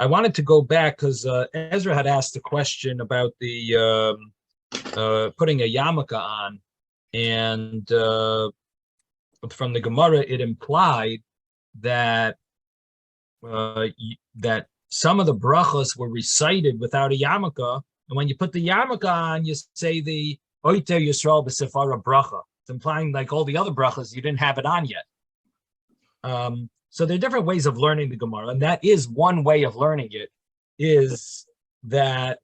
I wanted to go back because Ezra had asked a question about the putting a yarmulke on, and from the Gemara, it implied that that some of the brachos were recited without a yarmulke, and when you put the yarmulke on, you say the Oiter Yisrael b'Sefara bracha. It's implying like all the other brachos, you didn't have it on yet. So there are different ways of learning the Gemara, and that is one way of learning it, is that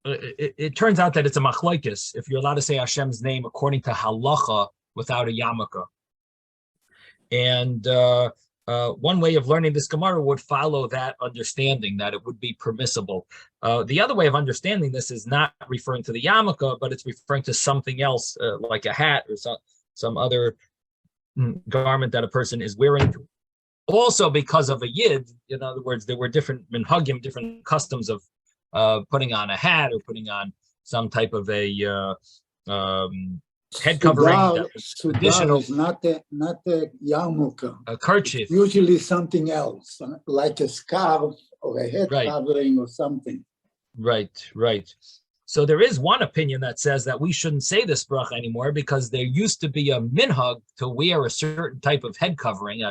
it turns out that it's a machlokes if you're allowed to say Hashem's name according to halacha without a yarmulke. And one way of learning this Gemara would follow that understanding, that it would be permissible. The other way of understanding this is not referring to the yarmulke, but it's referring to something else, like a hat or some other garment that a person is wearing. Also because of a yid, in other words, there were different minhagim, different customs of putting on a hat or putting on some type of a head covering. Additional is not the yarmulke. A kerchief. Usually something else, like a scarf or a head covering or something. Right. So there is one opinion that says that we shouldn't say this bracha anymore because there used to be a minhag to wear a certain type of head covering.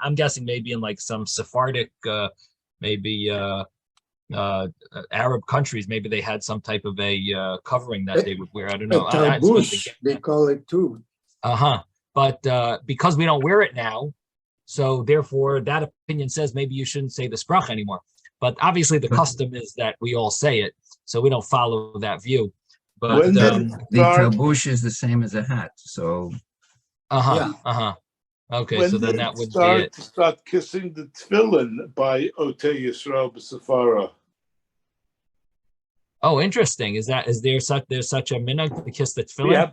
I'm guessing maybe in like some Sephardic, Arab countries, maybe they had some type of a covering that they would wear. I don't know. Tarbush, they call it too. But because we don't wear it now, so therefore that opinion says maybe you shouldn't say this bracha anymore. But obviously the custom is that we all say it, so we don't follow that view. But the tarbush is the same as a hat, so. Okay, when so then that would be it. Start kissing the tefillin by Otei Yisrael b'Sefara. Oh, interesting. Is there such a minhag to kiss the tefillin? Yeah,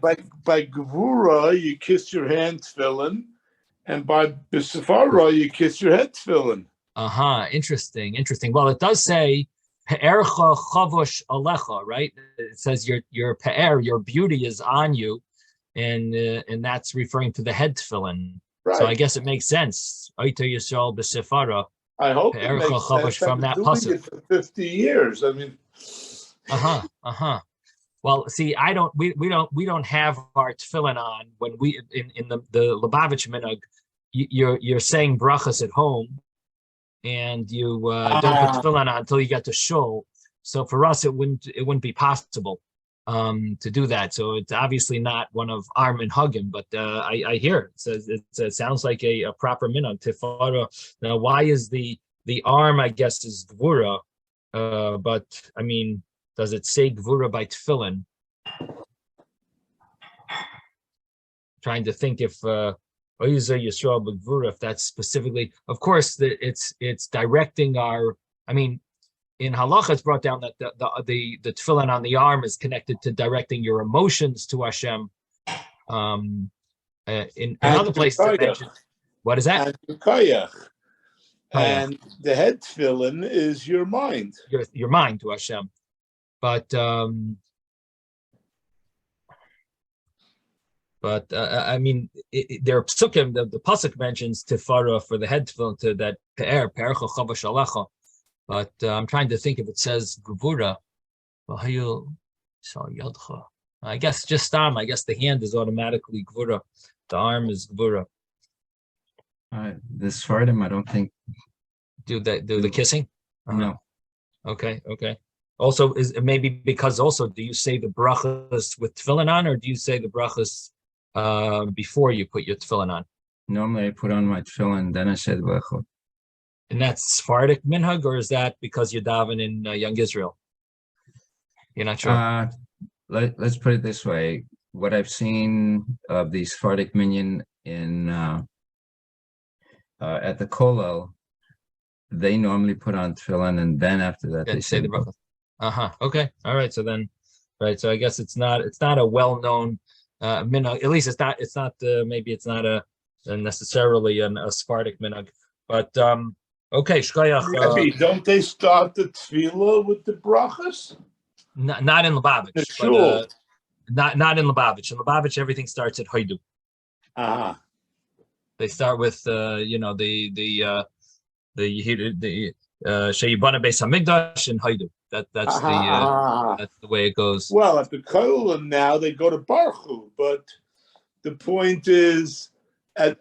by Gevura you kiss your hand tefillin, and by b'Sefara you kiss your head tefillin. Interesting. Well, it does say pe'ercha chavosh alecha, right? It says your pe'er, your beauty is on you, and that's referring to the head tefillin. Right. So I guess it makes sense. Oiter Yisrael b'Sefara. I hope it makes sense. From that doing it for 50 years. I mean. Well, see, we don't have our tefillin on when we in the Lubavitch minhag. You're saying brachas at home, and you don't put tefillin on until you get to shul. So for us, it wouldn't be possible to do that. So it's obviously not one of our minhagim, but I hear it sounds like a proper minhag tifara. Now, why is the arm? I guess is gvura, but I mean, does it say gvura by tefillin? Trying to think if if that's specifically, of course, it's directing our. I mean, in halacha, it's brought down that the tefillin on the arm is connected to directing your emotions to Hashem. In other places, it mentions, what is that? And the head tefillin is your mind. Your mind to Hashem, but I mean, there are psukim. The pasuk mentions tifara for the head tefillin to that pe'ercha chavash alecha. But I'm trying to think if it says gevura. I guess just arm. I guess the hand is automatically gevura. The arm is gevura. The Sephardim, I don't think do the kissing. No. Okay. Also, is maybe because also do you say the brachas with tefillin on, or do you say the brachas before you put your tefillin on? Normally, I put on my tefillin, then I say the brachot. And that's Sephardic minhag, or is that because you're davening in Young Israel? You're not sure. Let's put it this way: what I've seen of the Sephardic minyan in at the kollel, they normally put on tefillin, and then after that they say the brachos. Okay. All right. So then, right. So I guess it's not a well-known minhag. At least it's not. Maybe it's not a necessarily a Sephardic minhag, but. Okay, shkoyach. Don't they start the tefillah with the brachas? Not in Lubavitch. But, not in Lubavitch. In Lubavitch, everything starts at Hoidu. They start with the Sheyibana Beis Hamikdash and Haidu. That's the way it goes. Well, at the Kohelim now they go to Baruch, but the point is, I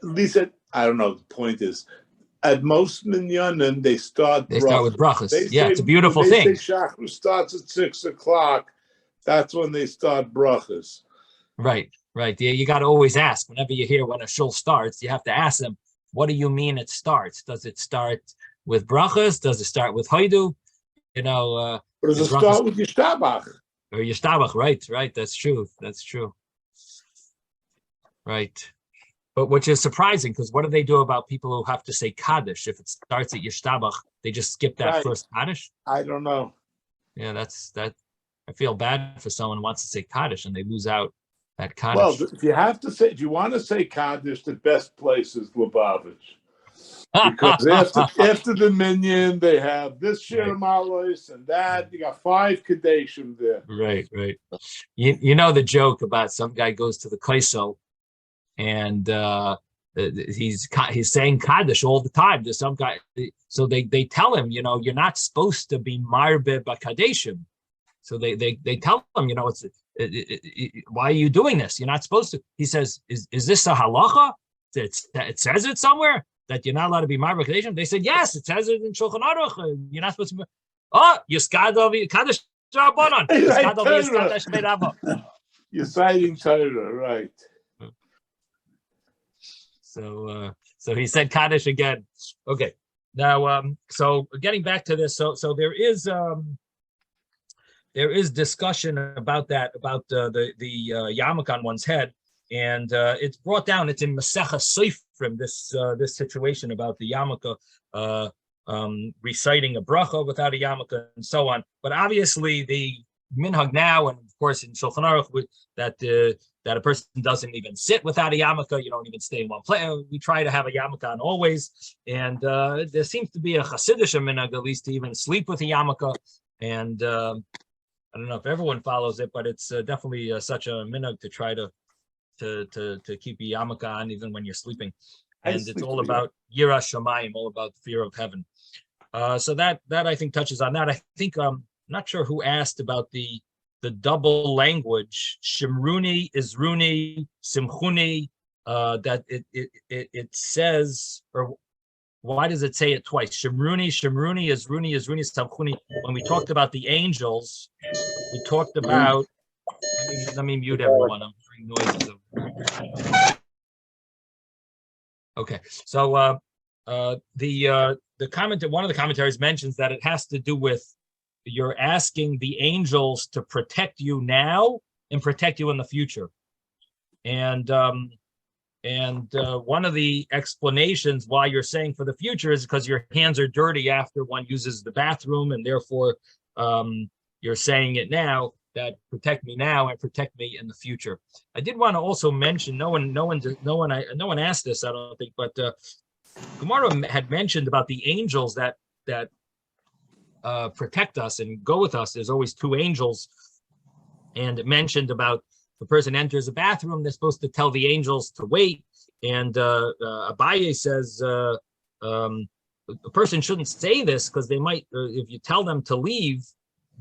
don't know. The point is, at most minyanim they start with brachos. Yeah, it's a beautiful thing. They say Shachar starts at 6:00. That's when they start brachos. Right. Yeah, you got to always ask whenever you hear when a shul starts. You have to ask them, "What do you mean it starts? Does it start with brachos? Does it start with haidu? Or does it start with yishtabach? Or yishtabach? Right. That's true. Right. But which is surprising, because what do they do about people who have to say Kaddish? If it starts at Yishtabach, they just skip that first Kaddish? I don't know. Yeah, that's that. I feel bad for someone who wants to say Kaddish and they lose out that Kaddish. Well, if you want to say Kaddish, the best place is Lubavitch. Because after the minyan, they have this Shir Malos and that. You got 5 Kadeshim there. Right. You know the joke about some guy goes to the Kaisel and he's saying Kaddish all the time. There's some guy, so they tell him, you're not supposed to be marbe b'kadeshim. So they tell him, why are you doing this? You're not supposed to. He says, is this a halacha? It says it somewhere that you're not allowed to be marbe b'kadeshim. They said, yes, it says it in Shulchan Aruch. You're not supposed to be. Yiskadav Kaddish Rabbanon. You're citing Torah, right? So he said Kaddish again. Okay. Now, so getting back to this, so there is discussion about that, about the yarmulke on one's head, and it's brought down. It's in Maseches Sofrim, this situation about the yarmulke reciting a bracha without a yarmulke and so on. But obviously, the minhag now, and of course in Shulchan Aruch, that a person doesn't even sit without a yarmulke. You don't even stay in one place. We try to have a yarmulke on always, and there seems to be a Hasidic minhag at least to even sleep with a yarmulke. And I don't know if everyone follows it, but it's definitely such a minhag to try to keep a yarmulke on even when you're sleeping. And it's all about Yiras Shamayim, all about the fear of heaven. So that I think touches on that. I think I'm not sure who asked about the double language, Shimruni, Izruni, Simchuni, that it says, or why does it say it twice? Shimruni, Izruni, Simchuni. When we talked about the angels, we talked about, let me mute everyone, I'm hearing noises. Okay, so the comment, one of the commentaries mentions that it has to do with you're asking the angels to protect you now and protect you in the future. And one of the explanations why you're saying for the future is because your hands are dirty after one uses the bathroom, and therefore you're saying it now, that protect me now and protect me in the future. I did want to also mention, no one asked this, I don't think, but Gemara had mentioned about the angels that protect us and go with us. There's always 2 angels, and it mentioned about the person enters a bathroom, they're supposed to tell the angels to wait, and Abaye says a person shouldn't say this because they might, if you tell them to leave,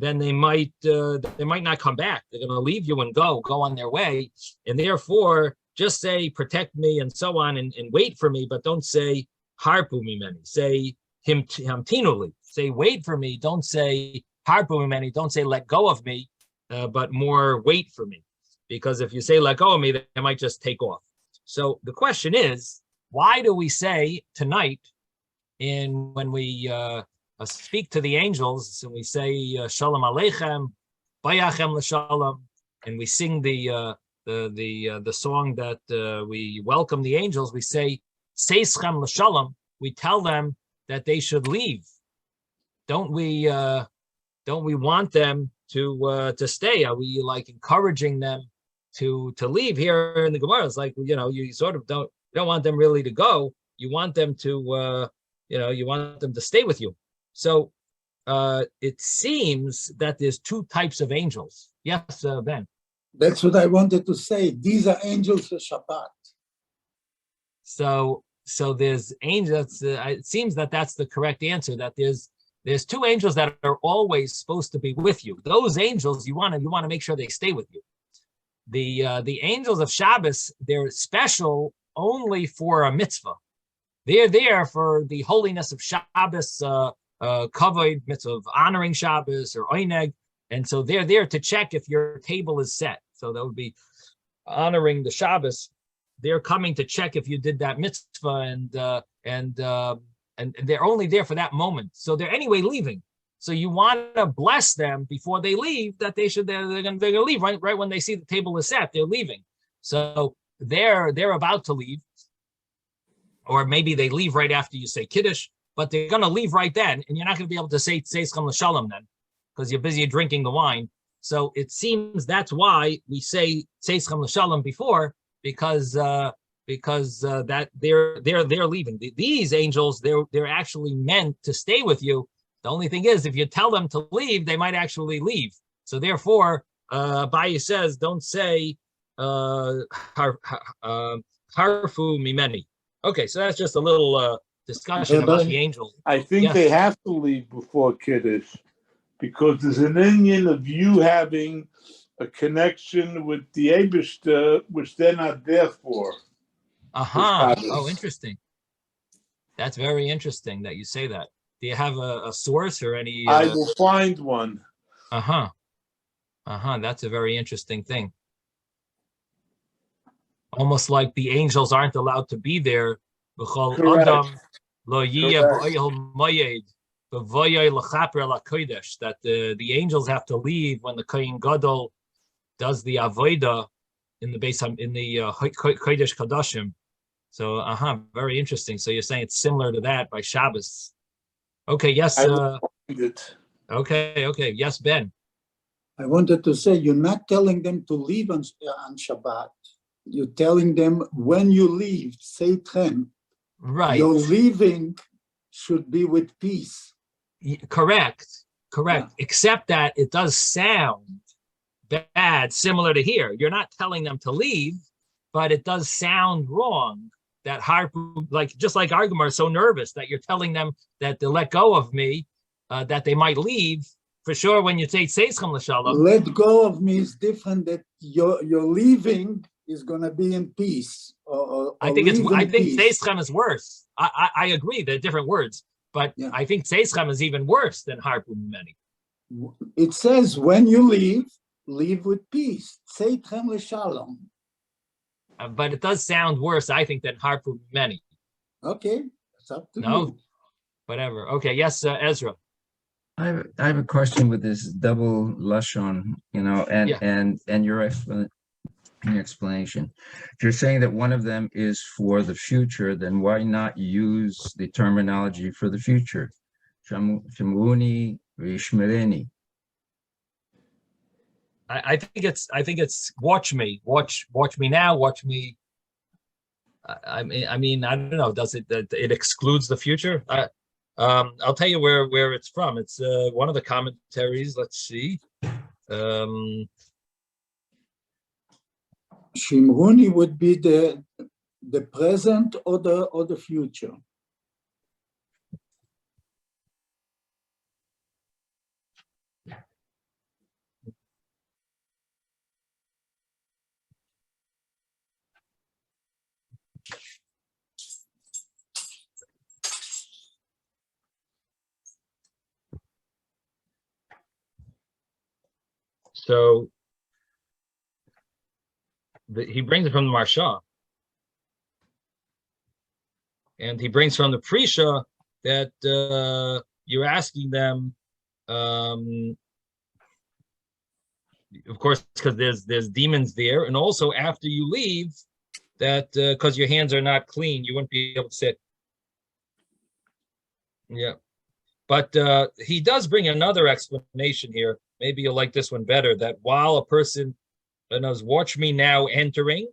then they might not come back. They're going to leave you and go on their way, and therefore just say protect me and so on, and wait for me, but don't say harpu mimeni. Say hamtinuli. Say wait for me. Don't say harpu mimeni. Don't say let go of me, but more wait for me. Because if you say let go of me, they might just take off. So the question is, why do we say tonight, when we speak to the angels, and we say shalom aleichem, bayachem l'shalom, and we sing the song that we welcome the angels, we say seischem l'shalom. We tell them that they should leave. Don't we want them to stay? Are we like encouraging them to leave? Here in the Gemara, it's like, you sort of don't want them really to go. You want them to you want them to stay with you. So it seems that there's 2 types of angels. Yes, Ben. That's what I wanted to say. These are angels for Shabbat. So so there's angels. It seems that that's the correct answer. That there's two angels that are always supposed to be with you. Those angels you want to make sure they stay with you. The angels of Shabbos, they're special only for a mitzvah. They're there for the holiness of Shabbos, kavod, mitzvah of honoring Shabbos or oineg, and so they're there to check if your table is set. So that would be honoring the Shabbos. They're coming to check if you did that mitzvah, and they're only there for that moment. So they're anyway leaving. So you want to bless them before they leave. That they're gonna leave right when they see the table is set. They're leaving. So they're about to leave, or maybe they leave right after you say Kiddush, but they're gonna leave right then, and you're not gonna be able to say Tzeischem L'Shalom then, because you're busy drinking the wine. So it seems that's why we say Tzeischem L'Shalom before, because that they're leaving. These angels, they're actually meant to stay with you. The only thing is, if you tell them to leave, they might actually leave. So therefore, Abaye says, don't say harfu mimeni. Okay, so that's just a little discussion about the angels. I think they have to leave before Kiddush, because there's an Indian of you having a connection with the Eibishter, which they're not there for. Oh, interesting. That's very interesting that you say that. Do you have a source or any? I will find one. That's a very interesting thing. Almost like the angels aren't allowed to be there. Correct. That the angels have to leave when the Kohen Gadol does the avodah in the base in the Kodesh Kadashim. So very interesting. So you're saying it's similar to that by Shabbos. Okay, yes. Okay, yes, Ben. I wanted to say, you're not telling them to leave on Shabbat. You're telling them when you leave, Seitchem, right. Your leaving should be with peace. Correct. Yeah. Except that it does sound bad, similar to here. You're not telling them to leave, but it does sound wrong. That just like Argamar is so nervous that you're telling them that to let go of me, that they might leave. For sure, when you say Tzeischem L'Shalom, let go of me is different. That your leaving is going to be in peace. I think Tzeischem is worse. I agree. They're different words, but I think Tzeischem is even worse than Harpu Mimeni. It says when you leave with peace. Tzeischem L'Shalom. But it does sound worse, I think, than Harpu Mimeni. Okay, it's up to you. Whatever. Okay, yes, Ezra. I have a question with this double lashon, and your explanation. If you're saying that one of them is for the future, then why not use the terminology for the future? Shamuni v'ishmereni. I think it's watch me now, watch me. I mean, I don't know. Does it excludes the future? I'll tell you where it's from. It's one of the commentaries. Let's see. Shimruni would be the present or the future. So he brings it from the Marsha, and he brings from the Prisha that you're asking them, of course, because there's demons there, and also after you leave, that because your hands are not clean, you wouldn't be able to sit. Yeah, but he does bring another explanation here. Maybe you'll like this one better, that while a person knows, watch me now entering,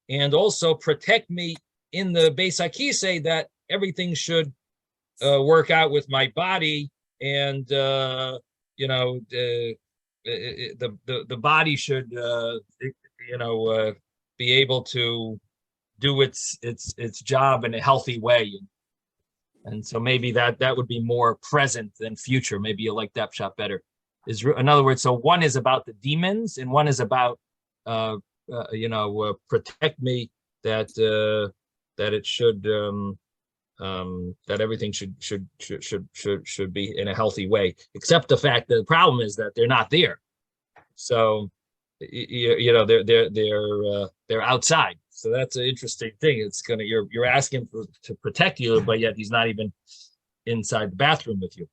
and also protect me in the Beis HaKisei, that everything should work out with my body, and the body should be able to do its job in a healthy way. And so maybe that would be more present than future. Maybe you like that shot better. In other words, so one is about the demons, and one is about protect me, that it should that everything should be in a healthy way. Except the fact that the problem is that they're not there. So they're outside. So that's an interesting thing. It's you're asking to protect you, but yet he's not even inside the bathroom with you.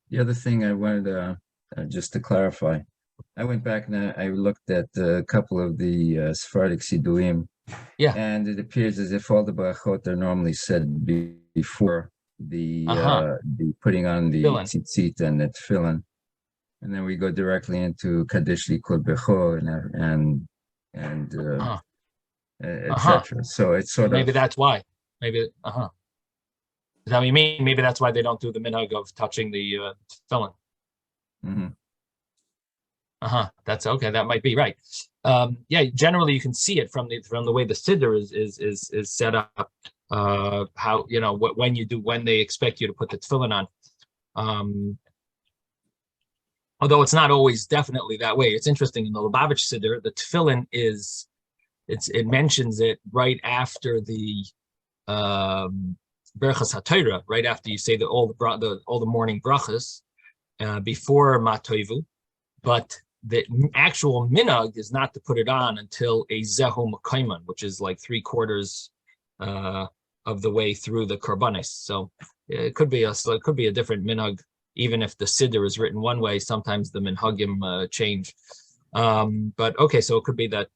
The other thing I wanted just to clarify, I went back and I looked at a couple of the Sephardic Sidurim. Yeah. And it appears as if all the brachot are normally said before the putting on the tzitzit and the tefillin. And then we go directly into Kadesh li kol becho and etc. So it's sort of, maybe that's why. Maybe Is that what you mean? Maybe that's why they don't do the minhag of touching the tefillin. That's okay. That might be right. Generally you can see it from the way the siddur is set up. How when they expect you to put the tefillin on. Although it's not always definitely that way. It's interesting in the Lubavitch siddur, the tefillin it mentions it right after the Berachas HaTorah, right after you say all the morning brachas before Matoivu, but the actual minhag is not to put it on until a zehu makayman, which is like 3/4 of the way through the karbanis. So it could be a different minhag, even if the siddur is written one way. Sometimes the minhagim change. But okay, so it could be that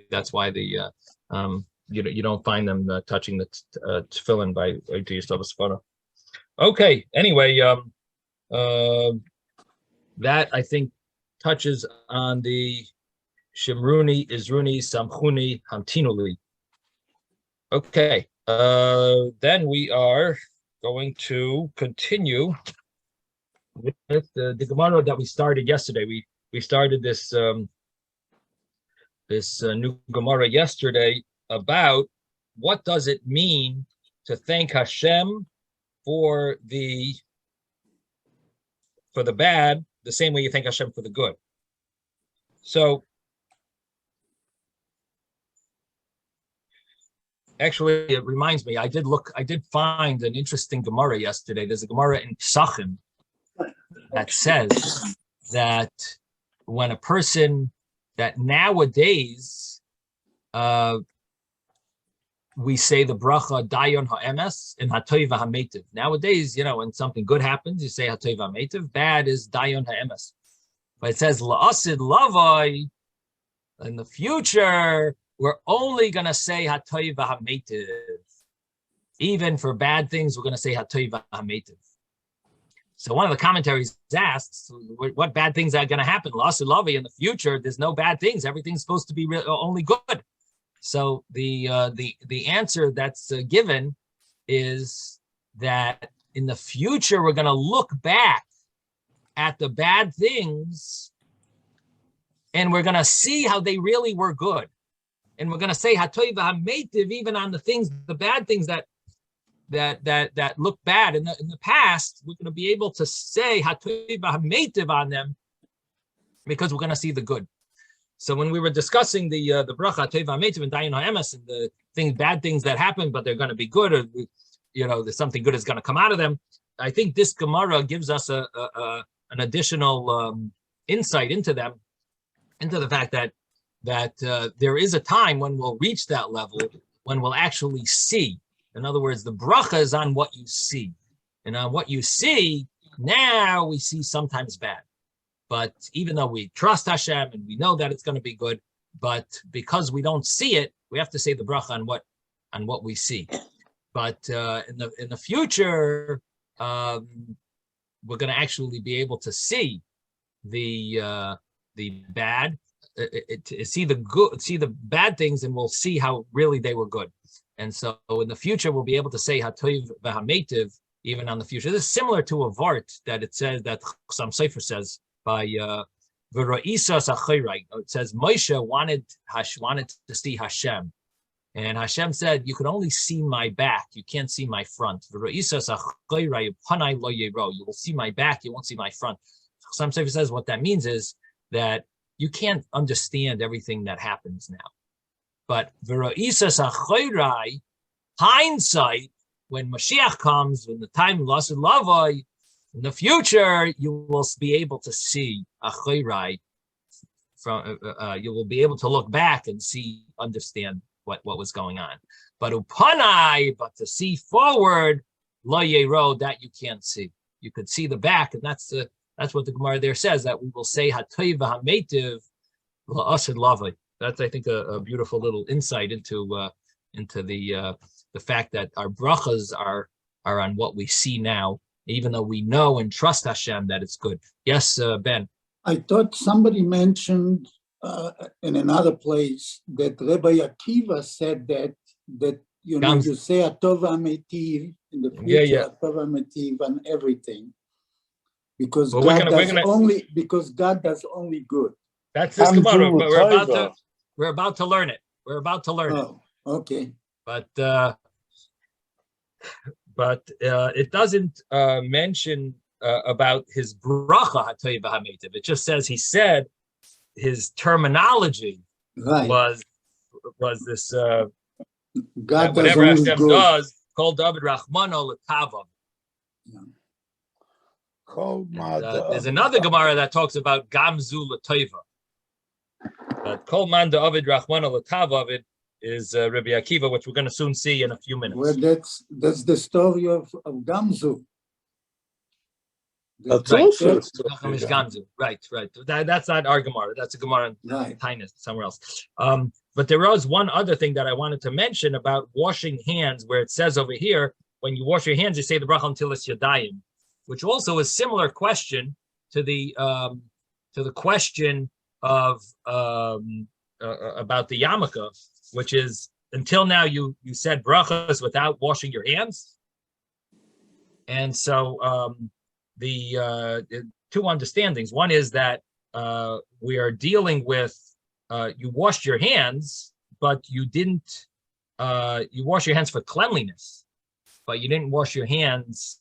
that's why the you don't find them touching the tefillin by to your Sfara. Okay. Anyway, that I think touches on the Shimruni, Izruni, Samchuni, Hamtinuli. Okay. Then we are going to continue with the Gemara that we started yesterday. We started this new Gemara yesterday about what does it mean to thank Hashem for the bad, the same way you thank Hashem for the good. So actually, it reminds me, I did find an interesting Gemara yesterday. There's a Gemara in Pesachim that says that when a person, that nowadays we say the bracha dayon ha'emes and hatoiv ha'metiv. Nowadays, when something good happens, you say hatoiv ha'metiv. Bad is dayon ha'emes. But it says la'asid lavai. In the future, we're only going to say hatoiv ha'metiv. Even for bad things, we're going to say hatoiv ha'metiv. So one of the commentaries asks, what bad things are going to happen? La'asid lavai, in the future, there's no bad things. Everything's supposed to be only good. So the answer that's given is that in the future we're going to look back at the bad things and we're going to see how they really were good, and we're going to say hatoiv ha'metiv even on the bad things that look bad in the past. We're going to be able to say hatoiv ha'metiv on them because we're going to see the good. So when we were discussing the bracha hatoiv ha'metiv and dayan ha'emes and the bad things that happen, but they're going to be good, or there's something good is going to come out of them, I think this Gemara gives us an additional insight into them, into the fact that there is a time when we'll reach that level, when we'll actually see. In other words, the bracha is on what you see, and on what you see now we see sometimes bad. But even though we trust Hashem and we know that it's going to be good, but because we don't see it, we have to say the bracha on what we see. But in the future, we're going to actually be able to see the bad, see the good, see the bad things, and we'll see how really they were good. And so in the future, we'll be able to say hatoiv v'hametiv even on the future. This is similar to a vart that it says, that Chassam Sofer says by It says Moshe wanted to see Hashem, and Hashem said, "You can only see my back. You can't see my front." You will see my back. You won't see my front. Some Sefer says what that means is that you can't understand everything that happens now. But hindsight, when Mashiach comes, when the time of Levi, in the future, you will be able to see Achayrai. You will be able to look back and understand what was going on. But upanai, but to see forward, lo yero, that you can't see. You could see the back, and that's what the Gemara there says, that we will say hatoiv v'hametiv la'asid lavai. That's, I think, a beautiful little insight into the fact that our brachas are on what we see now, even though we know and trust Hashem that it's good. Yes, Ben. I thought somebody mentioned in another place that Rabbi Akiva said that you say Atov HaMetiv in the future, Atov HaMetiv and everything, because God does only good. That's this Gemara, but we're about to learn it. We're about to learn it. Okay. But it doesn't mention about his bracha hatoiv v'hametiv. It just says he said his terminology was this God whatever Hashem does, called David Rachmano l'tava. There's another Gemara that talks about Gamzu l'toiva. But Kol Man David Rachmano l'tava is Rabbi Akiva, which we're going to soon see in a few minutes. Well, that's the story of Gamzu. That's right. also Gamzu. Right. That's not our Gemara. That's a Gemara in Tainus, somewhere else. But there was one other thing that I wanted to mention about washing hands, where it says over here, when you wash your hands, you say the bracha untilas yadayim, which also is a similar question to the question of about the yarmulke, which is, until now you said brachas without washing your hands. And so the two understandings. One is that we are dealing with you washed your hands, but you didn't. You wash your hands for cleanliness, but you didn't wash your hands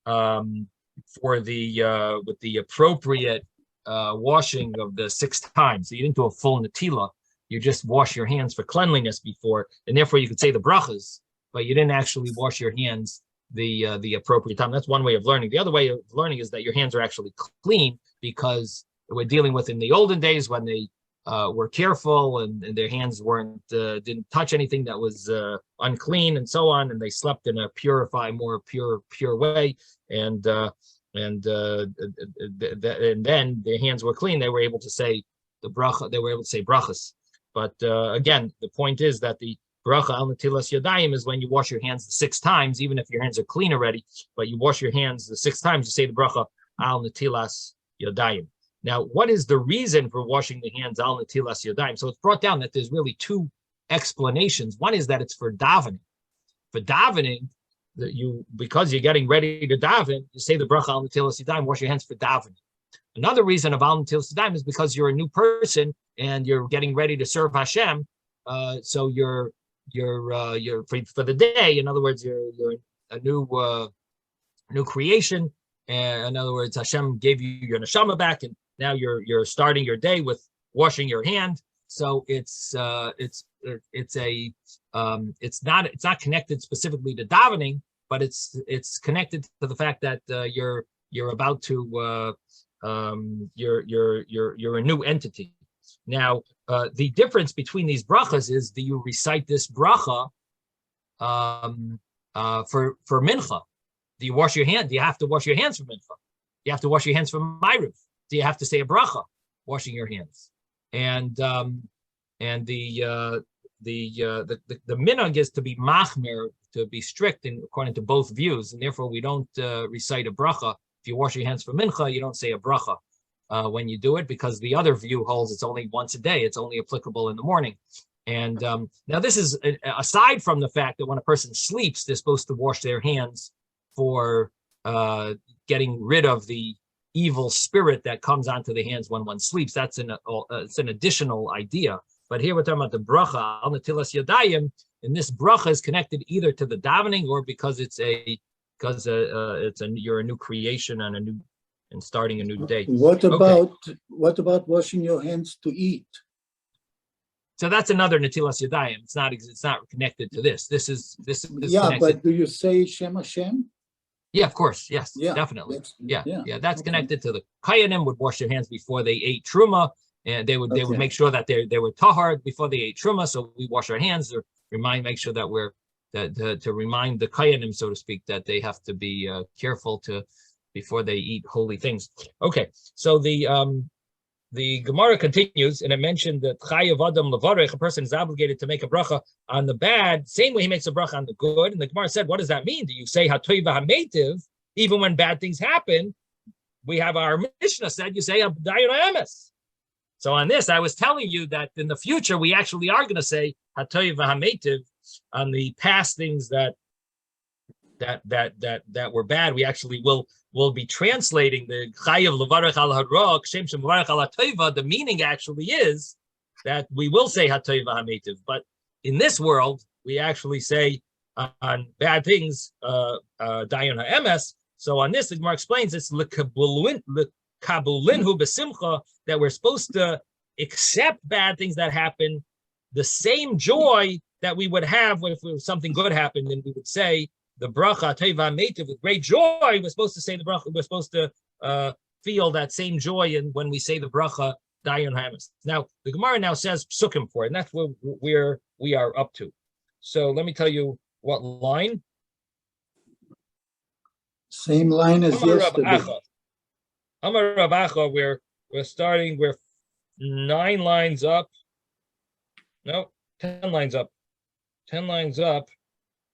for the with the appropriate washing of the 6 times. So you didn't do a full netila. You just wash your hands for cleanliness before, and therefore you could say the brachas, but you didn't actually wash your hands the appropriate time. That's one way of learning. The other way of learning is that your hands are actually clean, because we're dealing with in the olden days when they were careful and their hands didn't touch anything that was unclean and so on, and they slept in a more pure way, and then their hands were clean. They were able to say the bracha. They were able to say brachas. But again, the point is that the bracha al netilas yadayim is when you wash your hands the 6 times, even if your hands are clean already, but you wash your hands the 6 times, you say the bracha al netilas yadayim. Now, what is the reason for washing the hands al netilas yadayim? So it's brought down that there's really 2 explanations. One is that it's for davening. For davening, because you're getting ready to daven, you say the bracha al netilas yadayim, wash your hands for davening. Another reason of al netilas yadayim is because you're a new person and you're getting ready to serve Hashem. So you're for the day. In other words, you're a new creation. And in other words, Hashem gave you your neshama back, and now you're starting your day with washing your hand. So it's not connected specifically to davening, but it's connected to the fact that you're about to you're a new entity. Now, the difference between these brachas is that you recite this bracha for mincha. Do you wash your hand? Do you have to wash your hands for mincha? Do you have to wash your hands for ma'ariv? Do you have to say a bracha washing your hands? And the minhag is to be machmer, to be strict, according to both views, and therefore we don't recite a bracha. If you wash your hands for mincha, you don't say a bracha when you do it, because the other view holds it's only once a day. It's only applicable in the morning. And now this is aside from the fact that when a person sleeps, they're supposed to wash their hands for getting rid of the evil spirit that comes onto the hands when one sleeps. It's an additional idea. But here we're talking about the bracha al netilas yadayim, and this bracha is connected either to the davening or because you're a new creation and starting a new day. What about washing your hands to eat? So that's another netilas yadayim. It's not connected to this. This Yeah, connected. but do you say Shem Hashem? Yeah, of course. Yes, Yeah, definitely. That's okay. connected to the Kayanim would wash their hands before they ate truma, and they would make sure that they were tahar before they ate truma. So we wash our hands to make sure that to remind the Kayanim, so to speak, that they have to be careful before they eat holy things. Okay, so the Gemara continues, and it mentioned that Chayav Adam Levarech, a person is obligated to make a bracha on the bad, same way he makes a bracha on the good. And the Gemara said, what does that mean? Do you say Hatoiv HaMeitiv, even when bad things happen? We have our Mishnah said, you say Dayan HaEmes. So on this, I was telling you that in the future, we actually are going to say Hatoiv HaMeitiv on the past things that were bad. We actually will be translating the Chayav Levarech al Hara, Kshem Shem Levarech al HaToiva. The meaning actually is that we will say HaToiva HaMeitiv, but in this world we actually say on bad things Dayan HaEmes. So on this, the Gemara explains it's L'kabulinhu B'simcha, that we're supposed to accept bad things that happen, the same joy that we would have if something good happened, and we would say the bracha Teva Meitiv with great joy. We're supposed to say the bracha. We're supposed to feel that same joy, and when we say the bracha Dayan HaEmes. Now the Gemara now says psukim for it, and that's where we are up to. So let me tell you what line. Same line as yesterday. Amar Rav Acha, we're starting. We're 9 lines up. No, 10 lines up. 10 lines up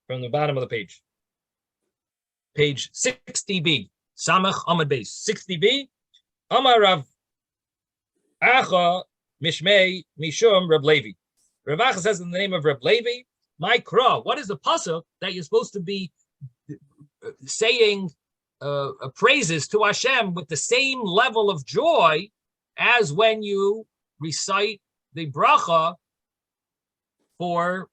from the bottom of the page. Page 60b, Samach Amad Beis, 60b. Amar Rav Acha Mishmei Mishum Reb Levi. Rav Acha says in the name of Reb Levi, my kra. What is the pasuk that you're supposed to be saying praises to Hashem with the same level of joy as when you recite the bracha for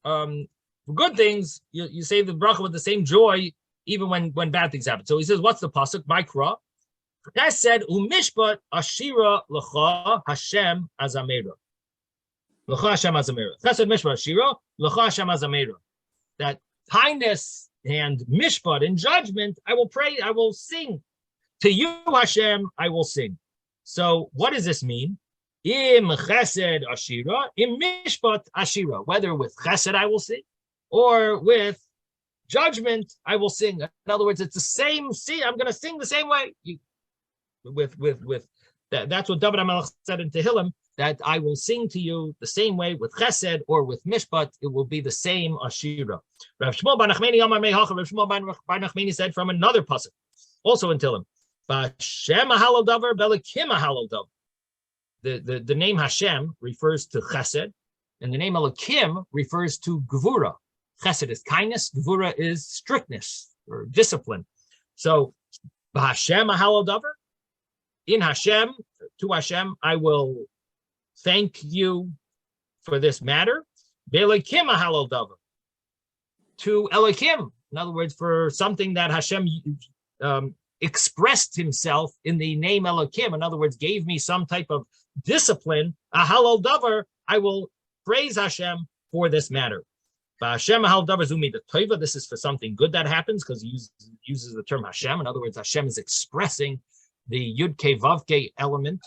good things? You say the bracha with the same joy even when bad things happen. So he says, what's the pasuk? Mikra. That said, umishpat ashira l'cha Hashem azamera. L'cha Hashem azamera. That said, mishpat ashira l'cha Hashem azamera. That kindness and mishpat in judgment, I will pray, I will sing. To you, Hashem, I will sing. So what does this mean? Im chesed ashira, im mishpat ashira. Whether with chesed I will sing, or with judgment I will sing. In other words, it's the same. See, I'm going to sing the same way. With that. That's what David HaMelech said in Tehillim, that I will sing to you the same way with chesed or with mishpat. It will be the same ashira. Rav Shmuel bar Nachmani Amar Meihacha. Rav Shmuel bar Nachmani said from another pasuk, also in Tehillim, B'Hashem halal davar, b'Elokim halal davar. The name Hashem refers to chesed, and the name Elokim refers to gevura. Chesed is kindness, gevura is strictness or discipline. So, B'Hashem halal davar, in Hashem, to Hashem, I will thank you for this matter. B'Elokim halal davar, to Elokim, in other words, for something that Hashem expressed himself in the name Elokim, in other words, gave me some type of discipline, a halal davar, I will praise Hashem for this matter. Hashem halal davar zumi the toiva, this is for something good that happens, because he uses the term Hashem. In other words, Hashem is expressing the Yud Ke Vav Ke element.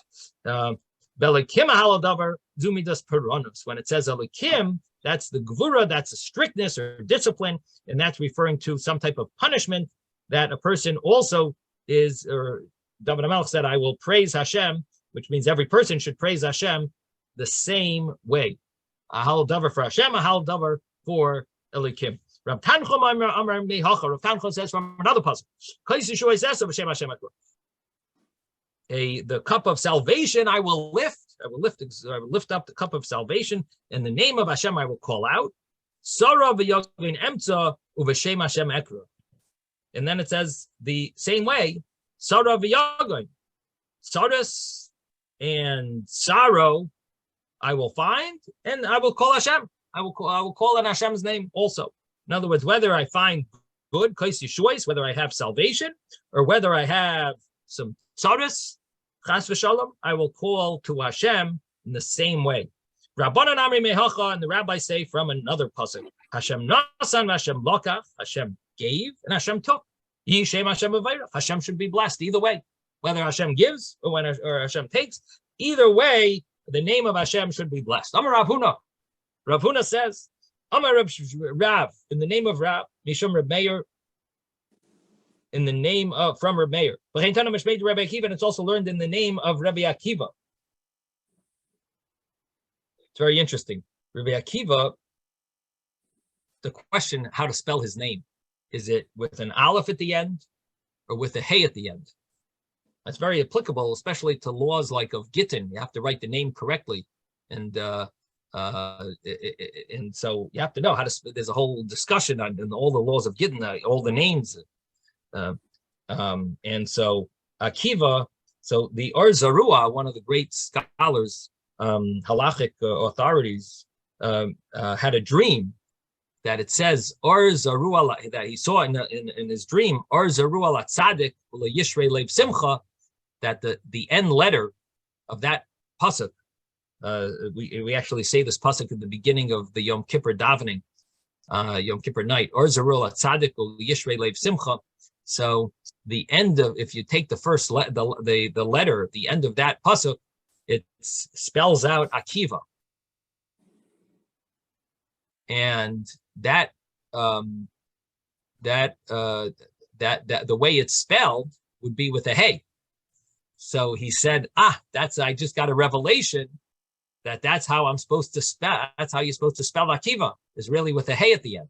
Belakim halal davar zumi das peronos. When it says Elokim, that's the gevura, that's a strictness or discipline, and that's referring to some type of punishment that a person also is, or David HaMelech said, I will praise Hashem, which means every person should praise Hashem the same way. A halal davar for Hashem, a halal davar for Elokim. Rav Tanchum Amar Meihacha. Rav Tanchum says from another pasuk, the cup of salvation I will lift. I will lift up the cup of salvation, and the name of Hashem I will call out. Sara v'yagin emtza uv'shem Hashem ekra. And then it says the same way. Sarah v'yagoin. Saras and sorrow I will find, and I will call Hashem. I will call on Hashem's name also. In other words, whether I find good, whether I have salvation, or whether I have some tzaras, chas v'shalom, I will call to Hashem in the same way. Rabbanan Amri Mehacha, and the rabbis say from another pasuk, Hashem nasan, Hashem lokach, Hashem gave, and Hashem took. Yishem Hashem avayrach. Hashem should be blessed either way, whether Hashem gives or Hashem takes. Either way, the name of Hashem should be blessed. Amar Rav Huna. Rav Huna says, Amar Rav, in the name of Rav, Mishum Reb Meir, in the name of, from Reb Meir. And it's also learned in the name of Rabbi Akiva. It's very interesting. Rabbi Akiva, the question how to spell his name, is it with an aleph at the end or with a hey at the end? That's very applicable, especially to laws like of Gittin. You have to write the name correctly. And so you have to know how to, there's a whole discussion on all the laws of Gittin, all the names. And so Akiva, so the Or Zarua, one of the great scholars, halachic authorities, had a dream that it says Or Zarua, that he saw in his dream, Or Zarua la tzadik ula yishrei lev simcha, that the end letter of that pasuk, we actually say this pasuk at the beginning of the Yom Kippur davening, Yom Kippur night. Or Zarua la tzadik ula yishrei lev simcha. So the end of, if you take the first the letter, the end of that pasuk, it spells out Akiva, and that the way it's spelled would be with a hey. So he said, I just got a revelation that's how I'm supposed to spell. That's how you're supposed to spell Akiva, is really with a hey at the end.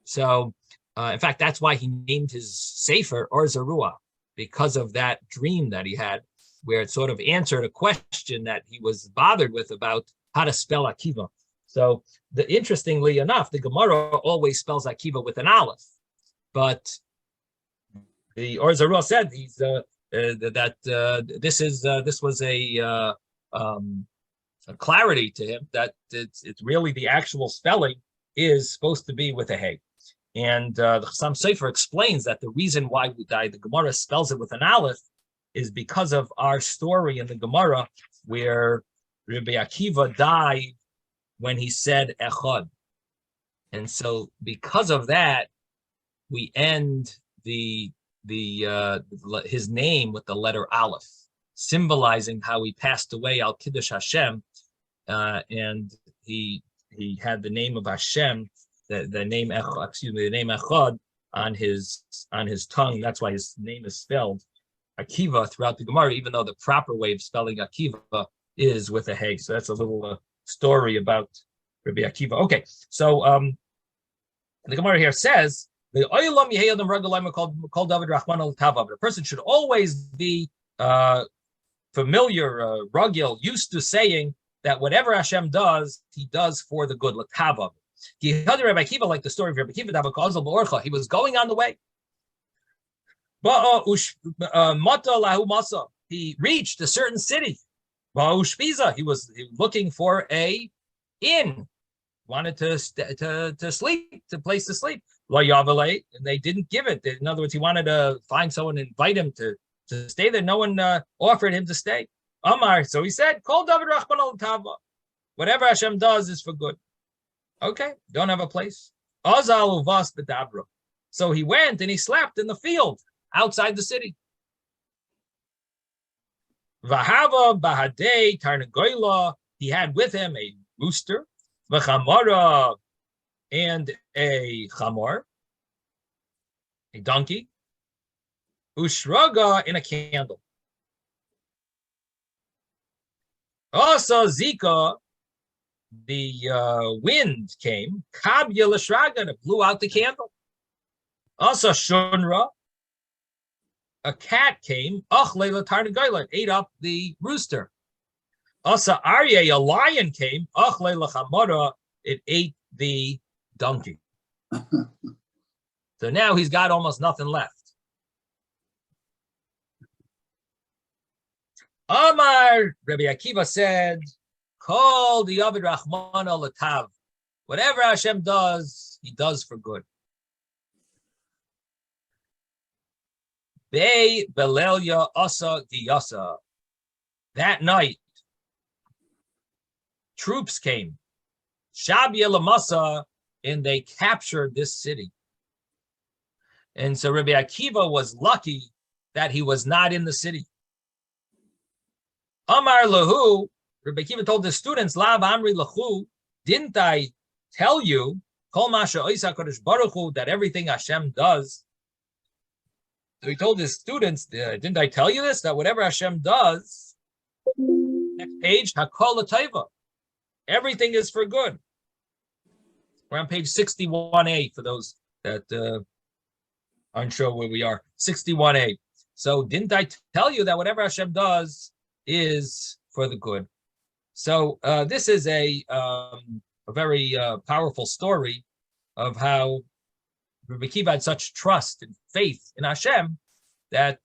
So. In fact, that's why he named his sefer Or Zarua, because of that dream that he had, where it sort of answered a question that he was bothered with about how to spell Akiva. So, interestingly enough, the Gemara always spells Akiva with an aleph, but the Or Zarua said this was a clarity to him that it's really the actual spelling is supposed to be with a hey. And the Chassam Sofer explains that the reason why the Gemara spells it with an aleph is because of our story in the Gemara where Rabbi Akiva died when he said Echad. And so because of that, we end his name with the letter aleph, symbolizing how he passed away al Kiddush Hashem, and he had the name of Hashem, the name Echad on his tongue. That's why his name is spelled Akiva throughout the Gemara, even though the proper way of spelling Akiva is with a hey. So that's a little story about Rabbi Akiva. Okay, so the Gemara here says the person should always be familiar, used to saying that whatever Hashem does, He does for the good. L'tavav. He heard Rabbi Akiva, like the story of Rabbi Akiva, he was going on the way. He reached a certain city. He was looking for a inn, wanted to sleep, to place to sleep. And they didn't give it. In other words, he wanted to find someone and invite him to stay there. No one offered him to stay. Amar, so he said, "Call David Rachman al Tava. Whatever Hashem does is for good." Okay, don't have a place. Azal uvas b'dabra. So he went and he slept in the field outside the city. Vahava bahadei tarnagoyla. He had with him a rooster, v'chamara, and a chamor, a donkey, ushraga, and a candle. Also Zika, the wind came, kabya l'shraga, and it blew out the candle. Also shunra, a cat came, achle l'tarnagoyla, it ate up the rooster. Also aryeh, a lion came, achle l'chamara, it ate the donkey. So now he's got almost nothing left. Amar, Rabbi Akiva said, call the Yavid Rahman al-Latav. Whatever Hashem does, he does for good. Bei Belelia Asa Giyasa. That night, troops came. Shabia Lamasa, and they captured this city. And so Rabbi Akiva was lucky that he was not in the city. Amar Lahu, Rabbi Akiva told the students, Lav Amri Lahu, didn't I tell you, Kol Masha Oisa Kodesh Baruch Hu, that everything Hashem does? So he told his students, didn't I tell you this? That whatever Hashem does, next page, Hakol L'Taiva, everything is for good. We're on page 61a for those that aren't sure where we are. 61a. So didn't I tell you that whatever Hashem does is for the good? So this is a very powerful story of how Rabbi Akiva had such trust and faith in Hashem that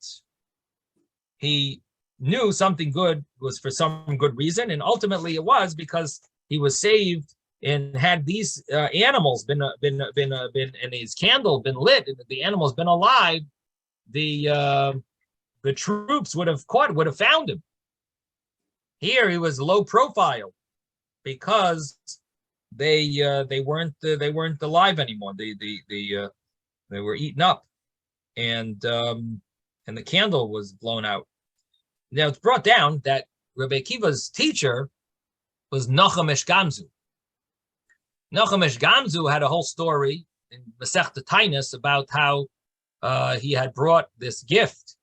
he knew something good was for some good reason, and ultimately it was because he was saved and had these animals been and his candle been lit, and the animals been alive, the troops would have found him. Here he was low profile because they weren't alive anymore. They were eaten up, and the candle was blown out. Now it's brought down that Rabbi Akiva's teacher was Nachamesh Gamzu. Nachamesh Gamzu had a whole story in Masechta Tainus about how he had brought this gift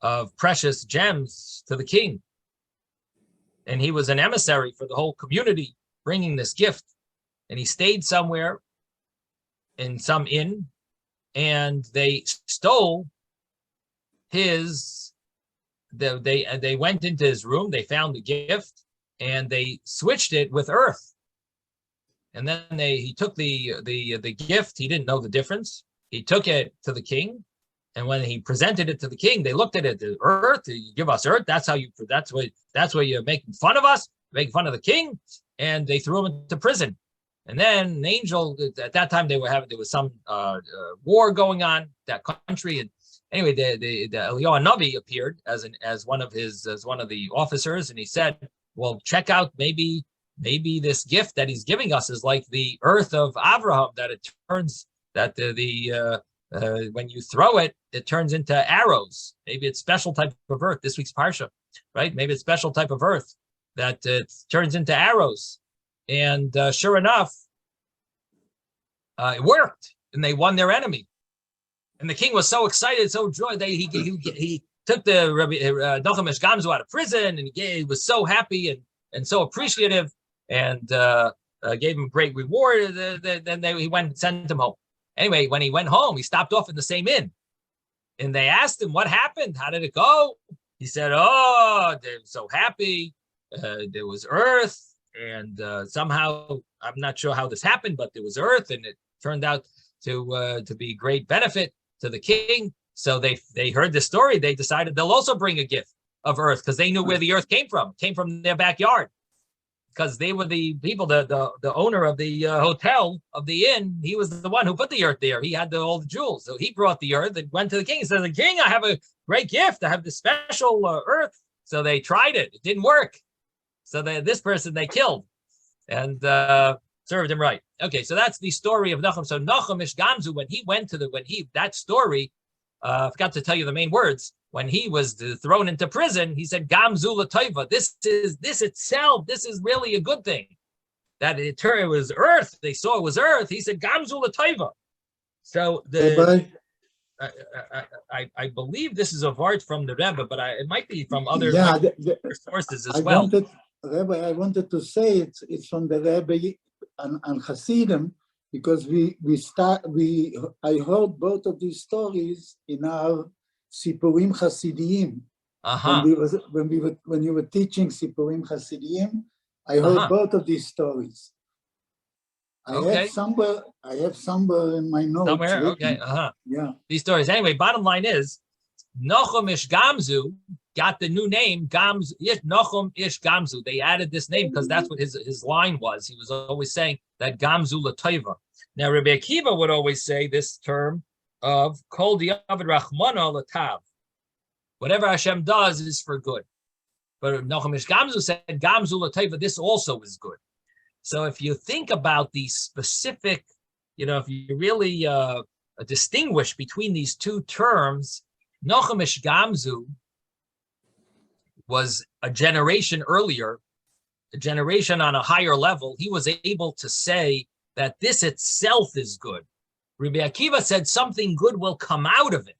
of precious gems to the king, and he was an emissary for the whole community bringing this gift. And he stayed somewhere in some inn, and they stole his. They went into his room. They found the gift, and they switched it with earth. And then he took the gift. He didn't know the difference. He took it to the king, and when he presented it to the king, they looked at it. The earth, you give us earth. That's why you're making fun of us, making fun of the king, and they threw him into prison. And then an angel, at that time there was some war going on that country, and anyway, the Eliyahu Navi appeared as one of the officers, and he said, "Well, check out maybe this gift that he's giving us is like the earth of Abraham, that it turns that when you throw it, it turns into arrows. Maybe it's special type of earth. This week's parsha, right? Maybe it's special type of earth that turns into arrows." And sure enough, it worked, and they won their enemy. And the king was so excited, so joyed that he took the Rabbi Nachamesh Gamzu out of prison, and he was so happy and so appreciative, and gave him a great reward. Then he went and sent him home. Anyway, when he went home, he stopped off in the same inn, and they asked him what happened. How did it go? He said, "Oh, they're so happy. There was earth. And somehow, I'm not sure how this happened, but there was earth, and it turned out to be great benefit to the king. So they heard this story. They decided they'll also bring a gift of earth because they knew where the earth came from. It came from their backyard, because they were the people, the owner of the hotel, of the inn. He was the one who put the earth there. He had all the jewels. So he brought the earth and went to the king and said, "The king, I have a great gift. I have this special earth." So they tried it. It didn't work. So this person they killed and served him right. Okay, so that's the story of Nachum. So Nachamesh Gamzu, that story, I forgot to tell you the main words. When he was thrown into prison, he said, "Gamzu l'toiva." This is really a good thing. That it was earth. They saw it was earth. He said, "Gamzu l'toiva." So I believe this is a vart from the Rebbe, but it might be from other sources as well. Rebbe, I wanted to say it's from the Rebbe and Hasidim, because I heard both of these stories in our Sipurim Hasidiyim. When you were teaching Sipurim Hasidiyim, I heard both of these stories. I have somewhere in my notes. Somewhere, okay, Yeah. These stories. Anyway, bottom line is, Nachamesh Gamzu got the new name Gamzu, Nochum Ish Gamzu. They added this name because that's what his line was. He was always saying that Gamzu L'Toiva. Now Rabbi Akiva would always say this term of Kol Diavad Rachmana L'Tav. Whatever Hashem does is for good. But Nochum Ish Gamzu said Gamzu L'Toiva. This also is good. So if you think about the specific, if you really distinguish between these two terms, Nochum Ish Gamzu was a generation earlier, a generation on a higher level. He was able to say that this itself is good. Rabbi Akiva said something good will come out of it,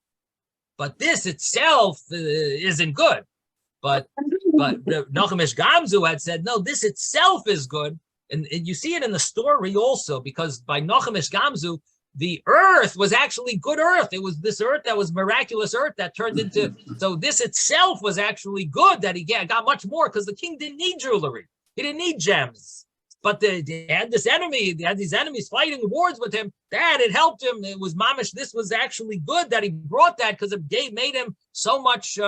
but this itself isn't good. But Nochum Ish Gamzu had said, no, this itself is good. And you see it in the story also, because by Nochum Ish Gamzu, the earth was actually good earth. It was this earth that was miraculous earth that turned into, so this itself was actually good that he got much more, because the king didn't need jewelry. He didn't need gems. But they had this enemy, they had these enemies fighting wars with him. It helped him. It was mamish. This was actually good that he brought that, because it made him so much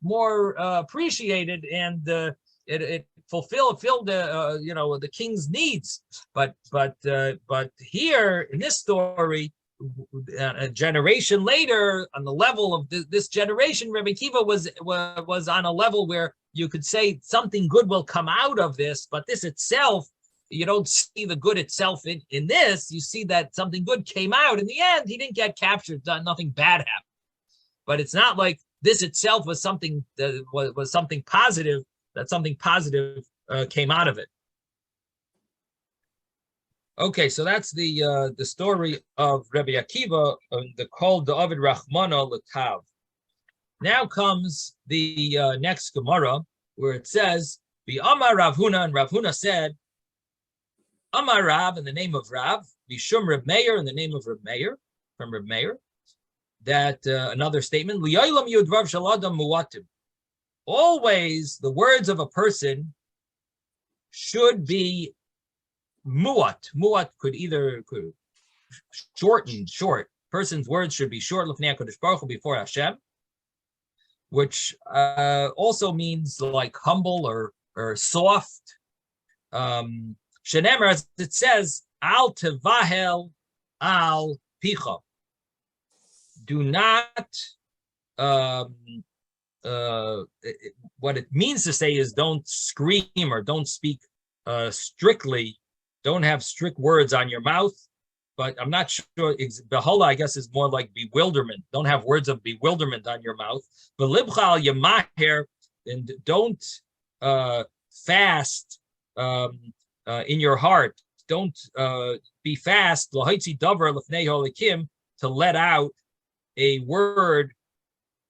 more appreciated, and it fulfilled the king's needs. But here in this story, a generation later, on the level of this generation, Rabbi Akiva was on a level where you could say something good will come out of this. But this itself, you don't see the good itself in this. You see that something good came out. In the end, he didn't get captured. Nothing bad happened. But it's not like this itself was something that was something positive. That something positive came out of it. Okay, so that's the story of Rabbi Akiva, the Kol David Rachmana L'Tav. Now comes the next Gemara, where it says, "V'Amar Rav Huna," and Rav Huna said, "Amar Rav," in the name of Rav, "V'Shum Reb Meir," in the name of Reb Meir, from Reb Meir. That another statement, "Li'olam Yudvav Shaladam Muatim." Always the words of a person should be muat. Muat could shorten, short. Person's words should be short, l'fnei HaKadosh Baruch Hu, before Hashem, which also means like humble or soft. Shenemer, as it says, al tevahel al picha. Do not what it means to say is don't scream or don't speak strictly, don't have strict words on your mouth. But I'm not sure, behola, I guess, is more like bewilderment. Don't have words of bewilderment on your mouth. But libchal yemaher, and don't fast in your heart. Don't be fast, l'haitzi davar l'fnei holikim, to let out a word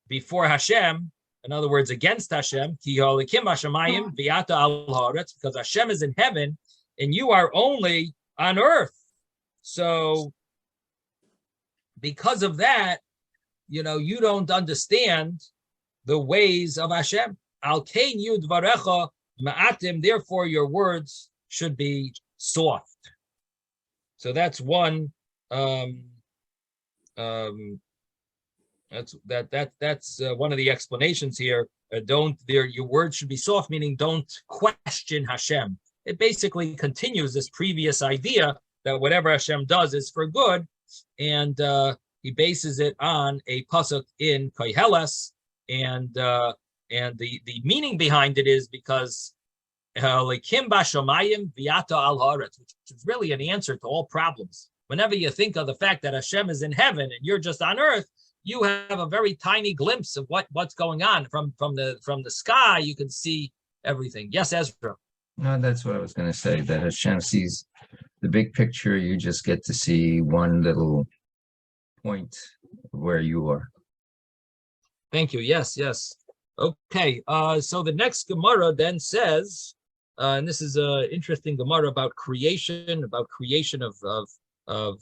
before Hashem. In other words, against Hashem, because Hashem is in heaven and you are only on earth. So because of that, you don't understand the ways of Hashem. Therefore your words should be soft. So that's one That's one of the explanations here. Your words should be soft, meaning don't question Hashem. It basically continues this previous idea that whatever Hashem does is for good, and he bases it on a pasuk in Koheles, and the meaning behind it is because Lekim Bashamayim Viata Al Haaretz, which is really an answer to all problems. Whenever you think of the fact that Hashem is in heaven and you're just on earth, you have a very tiny glimpse of what's going on from the sky. You can see everything. Yes, Ezra. No, that's what I was going to say. That Hashem sees the big picture. You just get to see one little point where you are. Thank you. Yes. Okay. So the next Gemara then says, and this is an interesting Gemara about creation of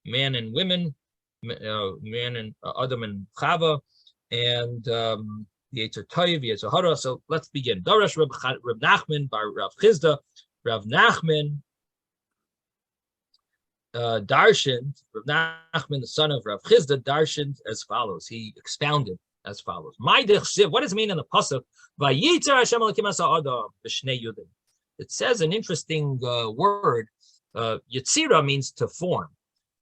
man and women. Man and Adam and Chava, and the Yetzer Tov, Yetzer Hara. So let's begin. Darash Reb Nachman bar Rav Chizda. Rav Nachman darshaned. Rav Nachman, the son of Rav Chizda, darshaned as follows. He expounded as follows. What does it mean in the pasuk? It says an interesting word. Yetzira means to form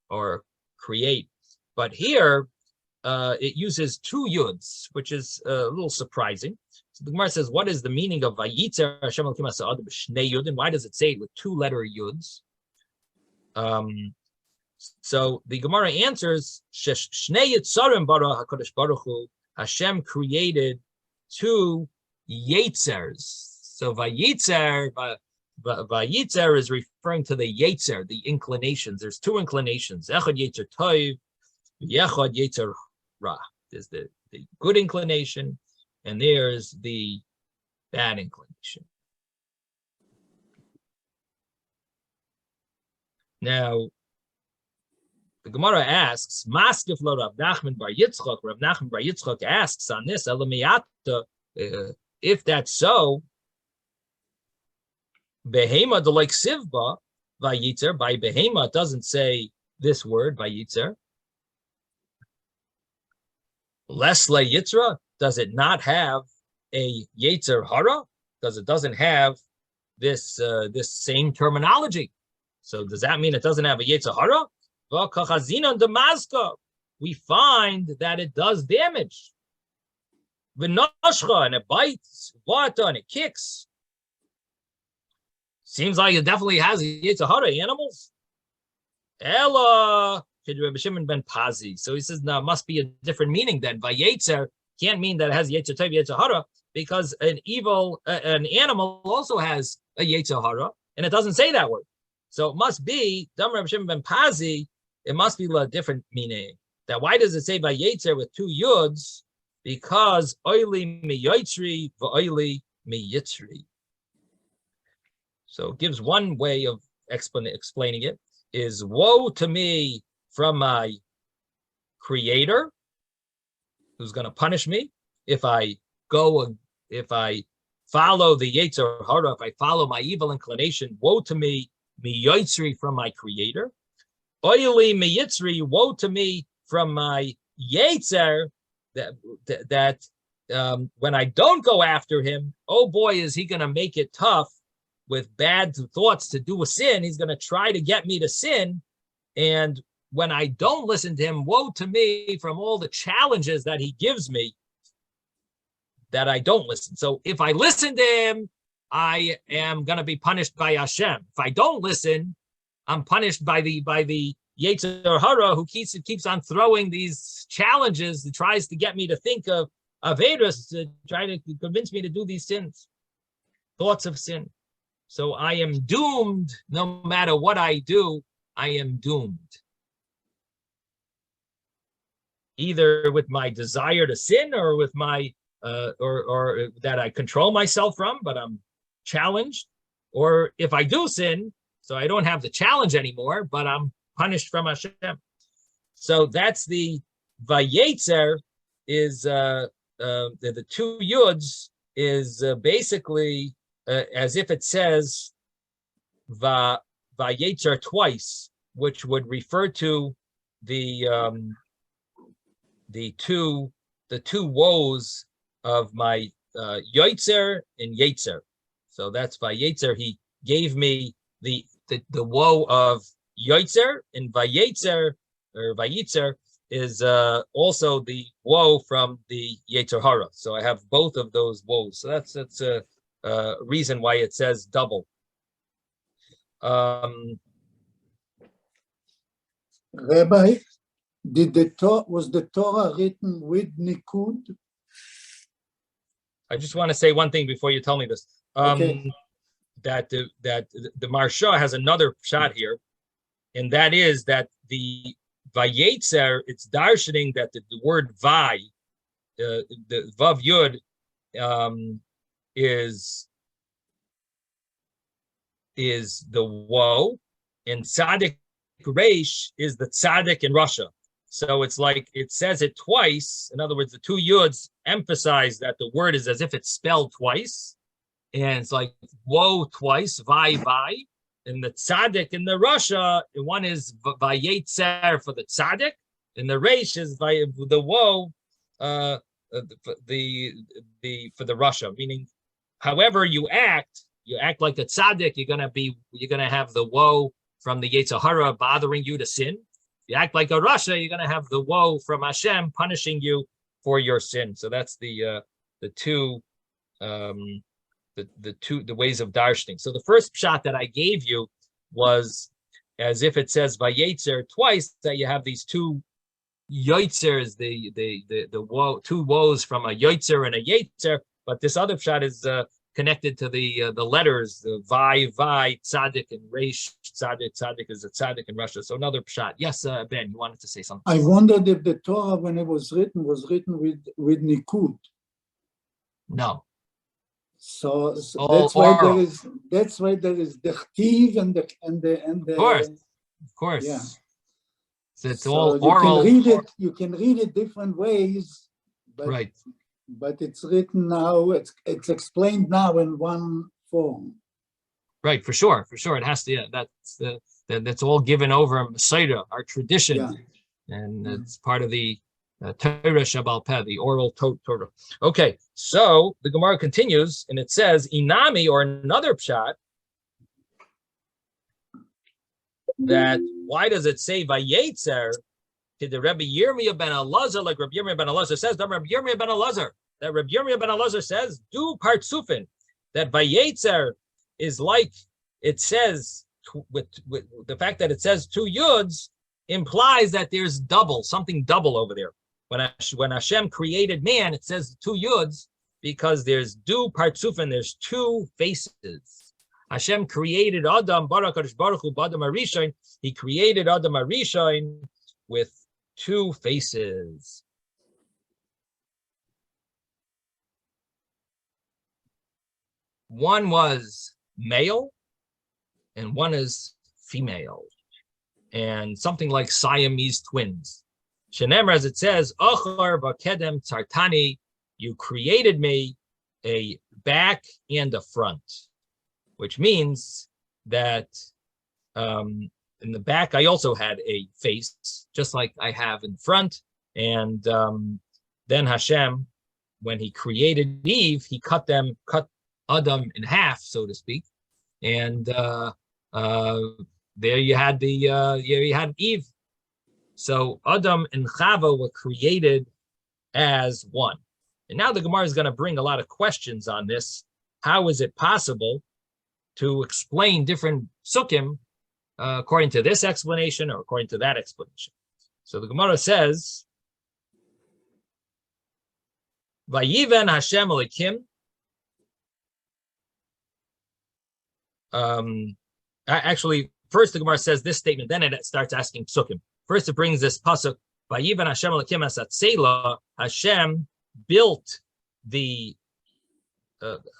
or create, but here it uses two yuds, which is a little surprising. So the Gemara says, what is the meaning of Vayitzer Hashem Elokim Asa Adam b'shnei yud, and why does it say it with two-letter yuds? So the Gemara answers, Shnei Yitzarim bara HaKadosh Baruch Hu, Hashem created two Yitzers. So Vayitzer is referring to the Yetzer, the inclinations. There's two inclinations. Echad Yetzer Tov, Yechad Yetzer Ra. There's the good inclination, and there's the bad inclination. Now, the Gemara asks, Maskif lo Rav Nachman bar Yitzchok. Rav Nachman bar Yitzchok asks on this, if that's so, Behema de like Sivba Vayitzer, by Behema, it doesn't say this word, Vayitzer. Lesle Yitzra, does it not have a Yetzer Hara? Because it doesn't have this same terminology. So does that mean it doesn't have a Yetzer Hara? We find that it does damage. And it bites, and it kicks. Seems like it definitely has a Yetzer Hara, animals. Ella, ben Pazi. So he says, no, it must be a different meaning then. Vayetzer can't mean that it has Yetzer Tov, Yetzer Hara, because an animal also has a Yetzer Hara, and it doesn't say that word. So it must be, Dam Reb Shimon ben Pazi, it must be a different meaning. That why does it say Vayetzer with two yuds? Because oili mi yotzri v'oili mi yitzri. So it gives one way of explaining it, is woe to me from my creator, who's going to punish me if I follow the Yetzer Hara, if I follow my evil inclination. Woe to me, mi yotzri, from my creator. Oili mi yitzri, woe to me from my Yetzer, that when I don't go after him, oh boy, is he going to make it tough with bad thoughts to do a sin. He's going to try to get me to sin. And when I don't listen to him, woe to me from all the challenges that he gives me that I don't listen. So if I listen to him, I am going to be punished by Hashem. If I don't listen, I'm punished by the Yetzer Hara, who keeps on throwing these challenges that tries to get me to think of Avedus, to try to convince me to do these sins, thoughts of sin. So I am doomed. No matter what I do, I am doomed. Either with my desire to sin, or with my or that I control myself from, but I'm challenged. Or if I do sin, so I don't have the challenge anymore, but I'm punished from Hashem. So that's the Vayetzer, is the two yuds is basically as if it says Vayetzer twice, which would refer to the two woes of my Yotzer and Yetzer. So that's Vayetzer. He gave me the woe of Yotzer, and Vayetzer or Vayitzer is also the woe from the Yetzer Hara. So I have both of those woes. So that's a reason why it says double. Rabbi, was the Torah written with Nikud? I just want to say one thing before you tell me this. Okay. That the Marsha has another shot here, and that is that the Vayetzer, it's darshaning that the word Vay, the Vav Yud, is the woe, and Tzaddik Reish is the Tzaddik in Russia. So it's like it says it twice. In other words, the two Yuds emphasize that the word is as if it's spelled twice. And it's like woe twice, Vay. And the Tzaddik in the Russia, one is Vayetzer for the Tzaddik, and the Reish is the woe for the Russia, meaning however you act like a tzaddik, you're gonna have the woe from the Yetzer Hara bothering you to sin. If you act like a Russia, you're gonna have the woe from Hashem punishing you for your sin. So that's the two ways of darshaning. So the first shot that I gave you was as if it says Vayetzer twice, that you have these two yotzers, the woe, two woes from a yotzer and a yetzer. But this other shot is connected to the letters, the vai, tzaddik, and reish, tzaddik is a tzaddik in Russia. So another shot. Yes, Ben, you wanted to say something. I wondered if the Torah, when it was written with nikud. No. So that's why there is the chtiv and the of course. Yeah. So it's all oral. You can read it different ways, but right. But it's written now. It's explained now in one form. Right, for sure. It has to. Yeah, that's all given over Messiah, our tradition, and it's part of the Torah Shabbal Peh, the oral Torah. Okay, so the Gemara continues, and it says Inami, or another pshat, that why does it say Vayetzer to the Rabbi Yirmiyah ben Elazar, like Rabbi Yirmiyah ben Elazar says, Rabbi Yirmiyah ben Elazar, that Rabbi Yirmiyah ben Elazar says, do partsufin, that Vayetzer is like it says, with the fact that it says two yuds implies that there's something double over there. When Hashem created man, it says two yuds because there's du partsufin, there's two faces. Hashem created Adam, Baruch Hu, Adam Arishain. He created Adam Arishain with two faces. One was male and one is female. And something like Siamese twins. Shenemar, as it says, Achar v'kedem tzartani, you created me a back and a front, which means that in the back I also had a face, just like I have in front. And then Hashem, when he created Eve, he cut Adam in half, so to speak, and there you had you had Eve. So Adam and Chava were created as one. And now the Gemara is going to bring a lot of questions on this. How is it possible to explain different sukkim according to this explanation or according to that explanation? So the Gemara says, Vayiven Hashem Elokim. Actually, first the Gemara says this statement, then it starts asking sukkim. First, it brings this pasuk, Vayiven Hashem Elokim asat seila. Hashem built the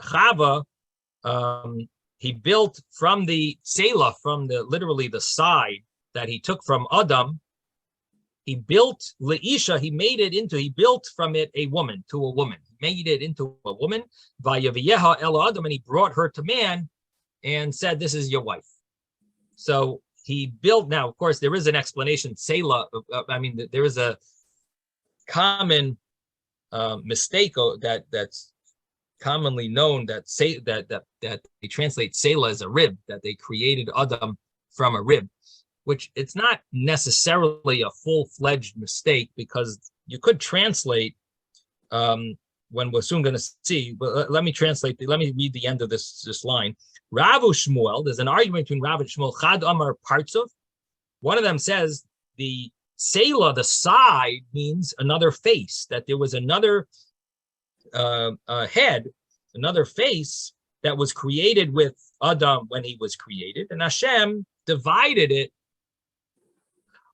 Chava. He built from the seila, from literally the side that he took from Adam. He built leisha. He built from it a woman to a woman. He made it into a woman. Vayaviyeha el Adam, and he brought her to man and said, "This is your wife." So he built. Now, of course, there is an explanation. Seila. There is a common mistake that's commonly known that they translate Seila as a rib, that they created Adam from a rib, which it's not necessarily a full-fledged mistake, because you could translate when we're soon going to see, but let me read the end of this line. Rav Shmuel, there's an argument between Rav and Shmuel, Chad Amar Partzov. One of them says the Seila, the side, means another face, that there was another head, another face that was created with Adam when he was created, and Hashem divided it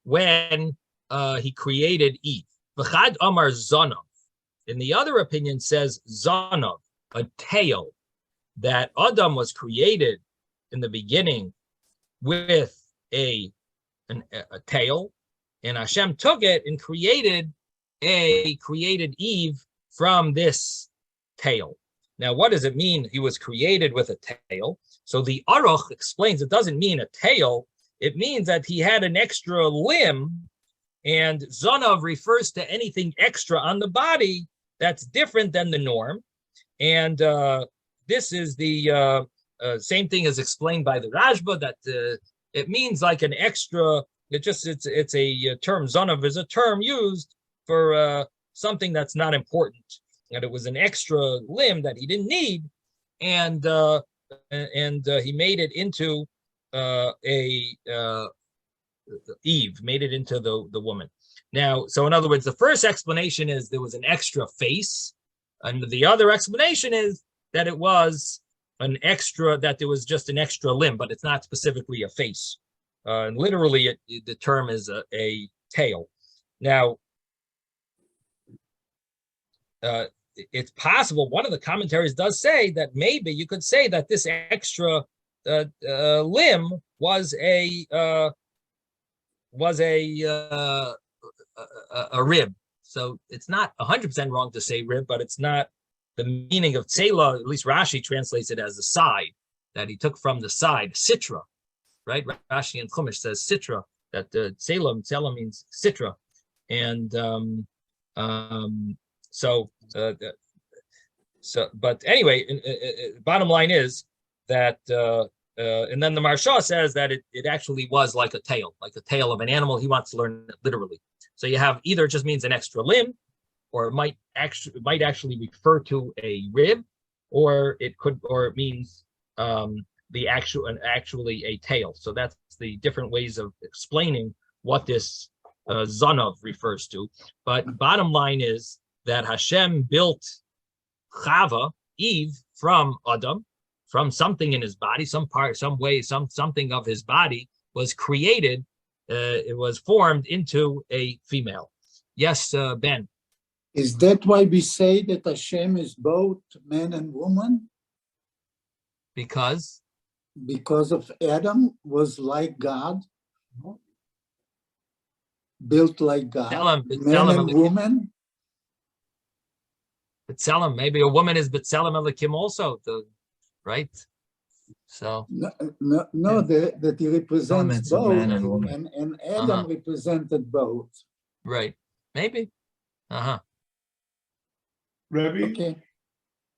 when he created Eve. V'chad Amar Zonov. And the other opinion says Zonov, a tail, that Adam was created in the beginning with a tail, and Hashem took it and created Eve from this tail. Now, what does it mean he was created with a tail? So the Aruch explains it doesn't mean a tail. It means that he had an extra limb, and Zonav refers to anything extra on the body that's different than the norm. And this is the same thing as explained by the Rashba, that it means like an extra, it's a term, zonav is a term used for something that's not important. And it was an extra limb that he didn't need, and he made it into Eve, made it into the woman. Now, so in other words, the first explanation is there was an extra face, and the other explanation is that it was an extra, that there was just an extra limb, but it's not specifically a face. And literally, the term is a tail. Now, it's possible, one of the commentaries does say that maybe you could say that this extra limb was a rib. So it's not 100% wrong to say rib, but it's not the meaning of tzela. At least Rashi translates it as the side, that he took from the side, sitra, right? Rashi and Chumash says sitra, that tzela means sitra. And but anyway, bottom line is that, and then the Marsha says that it actually was like a tail of an animal. He wants to learn it literally. So you have either it just means an extra limb, or it might actually refer to a rib, or it means actually a tail. So that's the different ways of explaining what this Zonav refers to. But bottom line is that Hashem built Chava, Eve, from Adam, from something in his body, something of his body was created. It was formed into a female. Yes, Ben. Is that why we say that Hashem is both man and woman? Because of Adam was like God, built like God, man and woman. B'Tselem, maybe a woman is B'Tselem Elikim also, right? So no, that he represents both, and Adam represented both. Right, maybe. Rebbe? Okay.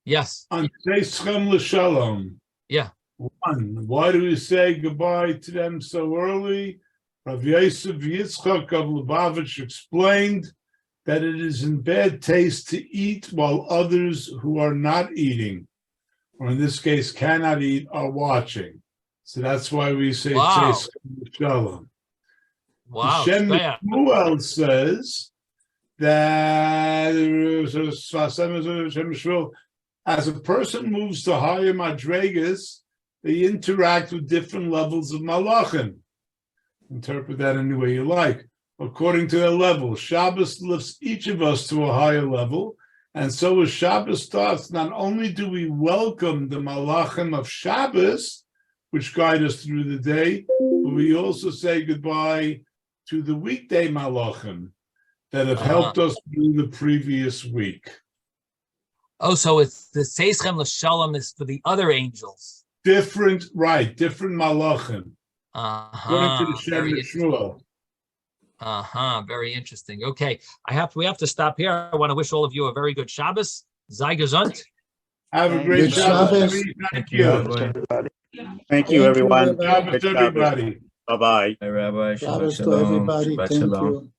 Yes. On Yitzchok l'Shalom. Yeah. One, why do we say goodbye to them so early? Rav Yosef Yitzchok of Lubavitch explained that it is in bad taste to eat while others who are not eating, or in this case cannot eat, are watching. So that's why we say Yitzchok l'Shalom. Wow. Shem Shmuel says that as a person moves to higher madregas, they interact with different levels of malachim. Interpret that any way you like. According to their level, Shabbos lifts each of us to a higher level, and so as Shabbos starts, not only do we welcome the malachim of Shabbos, which guide us through the day, but we also say goodbye to the weekday malachim that have helped us through the previous week. Oh, so it's the Seichem L'Shalom is for the other angels. Different malachim. According to the Shem Shmuel. Very interesting. Okay, we have to stop here. I want to wish all of you a very good Shabbos. Sei gesund. Have a great Shabbos. Thank you. Thank you, everyone. Shabbos, everybody. Bye-bye. Hey, Rabbi. Shabbos to everybody. Thank you.